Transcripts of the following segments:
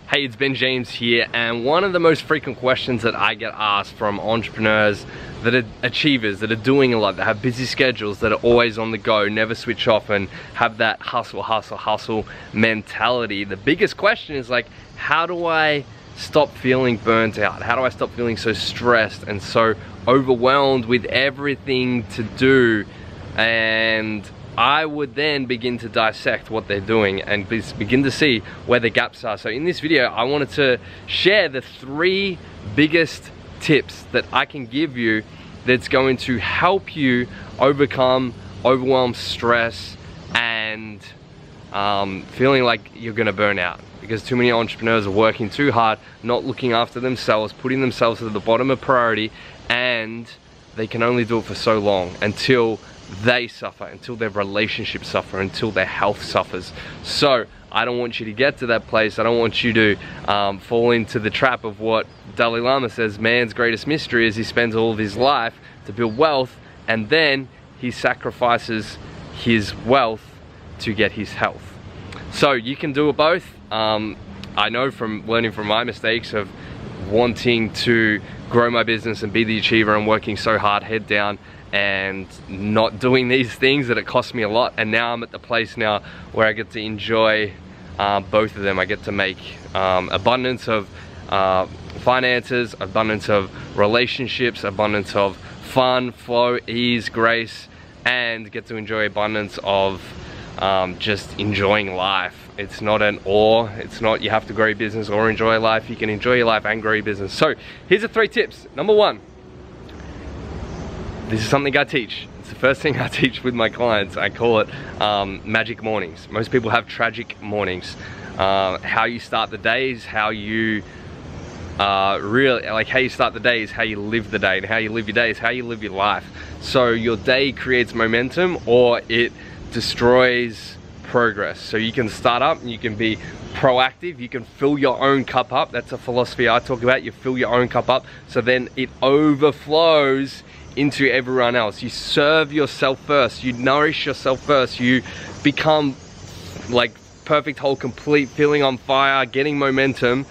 Hey, it's Ben James here, and one of the most frequent questions that I get asked from entrepreneurs that are achievers, that are doing a lot, that have busy schedules, that are always on the go, never switch off, and have that hustle mentality. The biggest question is like, how do I stop feeling burnt out? How do I stop feeling so stressed and so overwhelmed with everything to do? And I would then begin to dissect what they're doing and begin to see where the gaps are. So in this video, I wanted to share the 3 biggest tips that I can give you that's going to help you overcome overwhelm, stress, and feeling like you're gonna burn out. Because too many entrepreneurs are working too hard, not looking after themselves, putting themselves at the bottom of priority, and they can only do it for so long until they suffer, until their relationships suffer, until their health suffers. So I don't want you to get to that place. I don't want you to fall into the trap of what Dalai Lama says man's greatest mystery is: he spends all of his life to build wealth, and then he sacrifices his wealth to get his health. So you can do it both. I know from learning from my mistakes of wanting to grow my business and be the achiever and working so hard, head down, and not doing these things, that it cost me a lot. And now I'm at the place now where I get to enjoy both of them. I get to make abundance of finances, abundance of relationships, abundance of fun, flow, ease, grace, and get to enjoy abundance of just enjoying life. It's not an or, it's not you have to grow your business or enjoy life. You can enjoy your life and grow your business. So here's the 3 tips. Number 1, this is something I teach. It's the first thing I teach with my clients. I call it magic mornings. Most people have tragic mornings. How you start the day is how you really, like how you start the day is how you live the day, and how you live your day is how you live your life. So your day creates momentum or it destroys progress. So you can start up and you can be proactive, you can fill your own cup up. That's a philosophy I talk about. You fill your own cup up so then it overflows into everyone else. You serve yourself first, you nourish yourself first, you become like perfect, whole, complete, feeling on fire, getting momentum,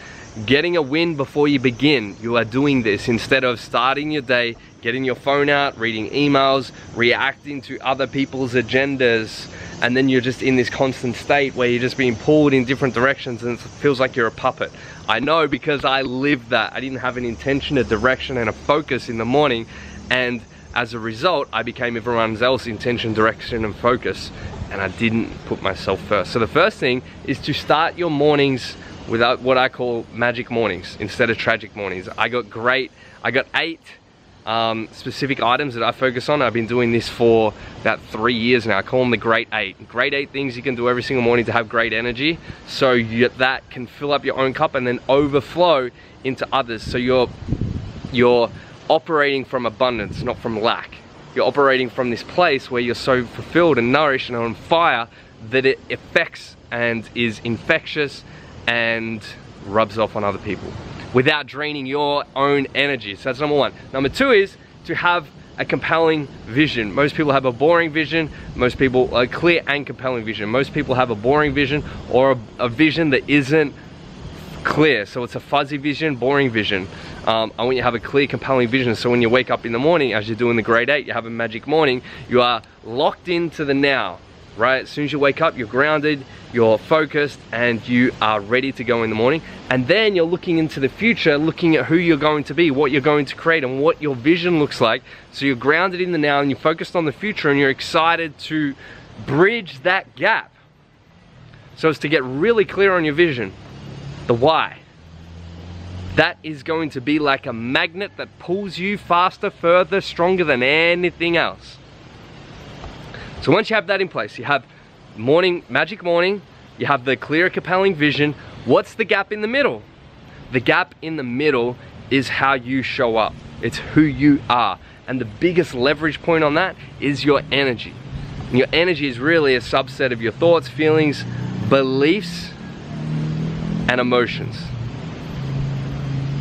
getting a win before you begin. You are doing this instead of starting your day, getting your phone out, reading emails, reacting to other people's agendas, and then you're just in this constant state where you're just being pulled in different directions and it feels like you're a puppet. I know, because I lived that. I didn't have an intention, a direction, and a focus in the morning, and as a result I became everyone else's intention, direction, and focus, and I didn't put myself first. So the first thing is to start your mornings without what I call magic mornings instead of tragic mornings. I got 8 specific items that I focus on. I've been doing this for about 3 years now. I call them the great 8. Great 8 things you can do every single morning to have great energy, so that can fill up your own cup and then overflow into others. So you're operating from abundance, not from lack. You're operating from this place where you're so fulfilled and nourished and on fire that it affects and is infectious and rubs off on other people without draining your own energy. So that's number 1. Number 2 is to have a compelling vision. Most people have a boring vision. Most people, a clear and compelling vision. Most people have a boring vision or a vision that isn't clear. So it's a fuzzy vision, boring vision. I want you to have a clear, compelling vision, so when you wake up in the morning, as you're doing the grade 8, you have a magic morning, you are locked into the now, right? As soon as you wake up, you're grounded, you're focused, and you are ready to go in the morning. And then you're looking into the future, looking at who you're going to be, what you're going to create, and what your vision looks like. So you're grounded in the now, and you're focused on the future, and you're excited to bridge that gap. So it's to get really clear on your vision, the why. That is going to be like a magnet that pulls you faster, further, stronger than anything else. So once you have that in place, you have magic morning, you have the clear, compelling vision. What's the gap in the middle? The gap in the middle is how you show up. It's who you are. And the biggest leverage point on that is your energy. And your energy is really a subset of your thoughts, feelings, beliefs, and emotions.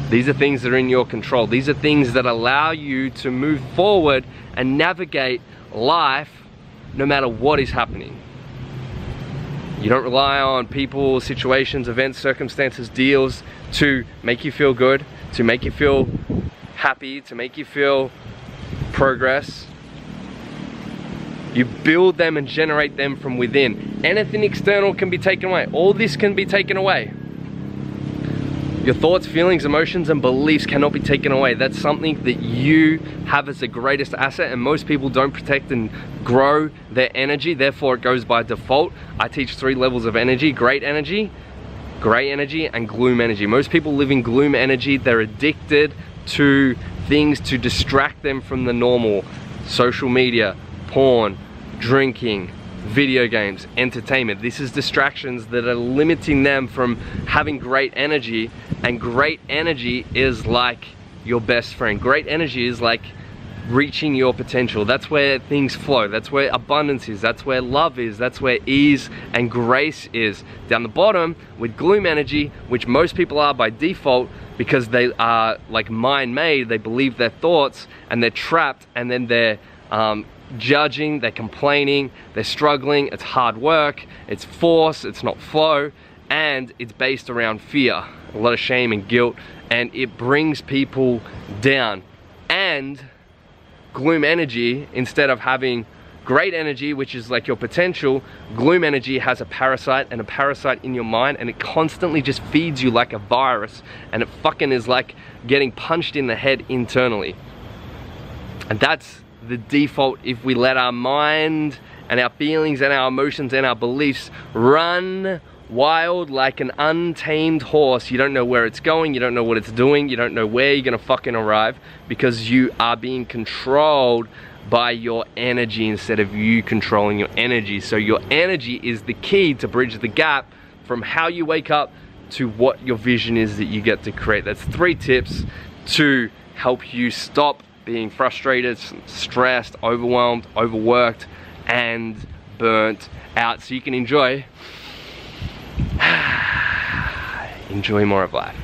These are things that are in your control. These are things that allow you to move forward and navigate life no matter what is happening. You don't rely on people, situations, events, circumstances, deals to make you feel good, to make you feel happy, to make you feel progress. You build them and generate them from within. Anything external can be taken away. All this can be taken away. Your thoughts, feelings, emotions, and beliefs cannot be taken away. That's something that you have as the greatest asset, and most people don't protect and grow their energy, therefore it goes by default. I teach 3 levels of energy: great energy, gray energy, and gloom energy. Most people live in gloom energy. They're addicted to things to distract them from the normal. Social media, porn, drinking, video games, entertainment. This is distractions that are limiting them from having great energy, and great energy is like your best friend. Great energy is like reaching your potential. That's where things flow. That's where abundance is. That's where love is. That's where ease and grace is. Down the bottom with gloom energy, which most people are by default because they are like mind-made, they believe their thoughts and they're trapped, and then they're judging, they're complaining, they're struggling, it's hard work, it's force, it's not flow, and it's based around fear, a lot of shame and guilt, and it brings people down. And gloom energy, instead of having great energy, which is like your potential, gloom energy has a parasite, and a parasite in your mind, and it constantly just feeds you like a virus, and it fucking is like getting punched in the head internally. And that's the default if we let our mind and our feelings and our emotions and our beliefs run wild like an untamed horse. You don't know where it's going, you don't know what it's doing, you don't know where you're gonna fucking arrive, because you are being controlled by your energy instead of you controlling your energy. So your energy is the key to bridge the gap from how you wake up to what your vision is that you get to create. That's 3 tips to help you stop being frustrated, stressed, overwhelmed, overworked, and burnt out, so you can enjoy more of life.